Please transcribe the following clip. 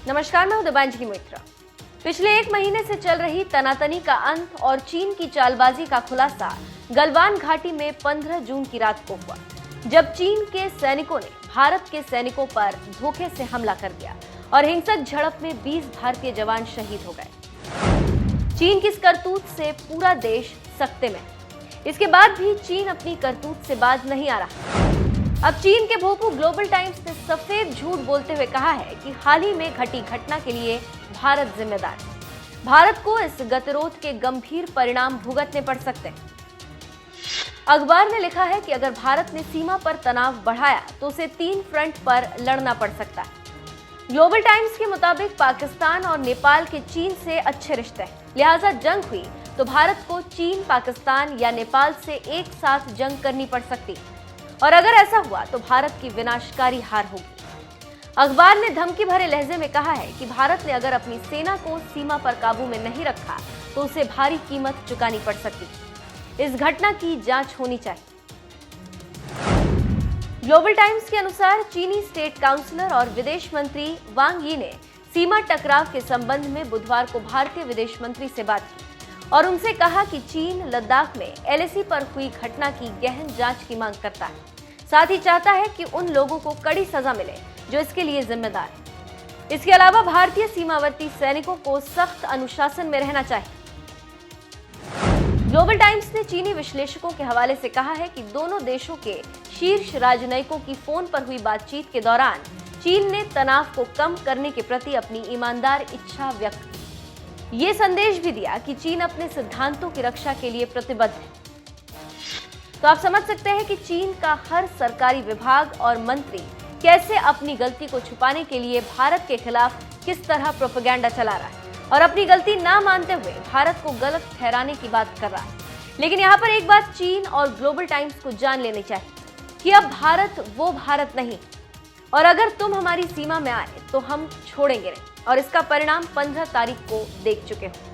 नमस्कार, मैं हूं दिबांजलि मित्रा। पिछले एक महीने से चल रही तनातनी का अंत और चीन की चालबाजी का खुलासा गलवान घाटी में 15 जून की रात को हुआ, जब चीन के सैनिकों ने भारत के सैनिकों पर धोखे से हमला कर दिया और हिंसक झड़प में 20 भारतीय जवान शहीद हो गए। चीन की इस करतूत से पूरा देश सकते में। इसके बाद भी चीन अपनी करतूत से बाज नहीं आ रहा। अब चीन के भोपू ग्लोबल टाइम्स ने सफेद झूठ बोलते हुए कहा है कि हाल ही में घटी घटना के लिए भारत जिम्मेदार है। भारत को इस गतिरोध के गंभीर परिणाम भुगतने पड़ सकते हैं। अखबार ने लिखा है कि अगर भारत ने सीमा पर तनाव बढ़ाया तो उसे 3 फ्रंट पर लड़ना पड़ सकता है। ग्लोबल टाइम्स के मुताबिक पाकिस्तान और नेपाल के चीन से अच्छे रिश्ते हैं, लिहाजा जंग हुई तो भारत को चीन, पाकिस्तान या नेपाल से एक साथ जंग करनी पड़ सकती, और अगर ऐसा हुआ तो भारत की विनाशकारी हार होगी। अखबार ने धमकी भरे लहजे में कहा है कि भारत ने अगर अपनी सेना को सीमा पर काबू में नहीं रखा तो उसे भारी कीमत चुकानी पड़ सकती। इस घटना की जांच होनी चाहिए। ग्लोबल टाइम्स के अनुसार चीनी स्टेट काउंसलर और विदेश मंत्री वांग यी ने सीमा टकराव के संबंध में बुधवार को भारतीय विदेश मंत्री से बात की और उनसे कहा कि चीन लद्दाख में एलएसी पर हुई घटना की गहन जांच की मांग करता है, साथ ही चाहता है कि उन लोगों को कड़ी सजा मिले जो इसके लिए जिम्मेदार है। इसके अलावा भारतीय सीमावर्ती सैनिकों को सख्त अनुशासन में रहना चाहिए। ग्लोबल टाइम्स ने चीनी विश्लेषकों के हवाले से कहा है कि दोनों देशों के शीर्ष राजनयिकों की फोन पर हुई बातचीत के दौरान चीन ने तनाव को कम करने के प्रति अपनी ईमानदार इच्छा व्यक्त की। ये संदेश भी दिया कि चीन अपने सिद्धांतों की रक्षा के लिए प्रतिबद्ध है। तो आप समझ सकते हैं कि चीन का हर सरकारी विभाग और मंत्री कैसे अपनी गलती को छुपाने के लिए भारत के खिलाफ किस तरह प्रोपेगेंडा चला रहा है और अपनी गलती ना मानते हुए भारत को गलत ठहराने की बात कर रहा है। लेकिन यहाँ पर एक बात चीन और ग्लोबल टाइम्स को जान लेनी चाहिए कि अब भारत वो भारत नहीं, और अगर तुम हमारी सीमा में आए तो हम छोड़ेंगे नहीं, और इसका परिणाम 15 तारीख को देख चुके हो।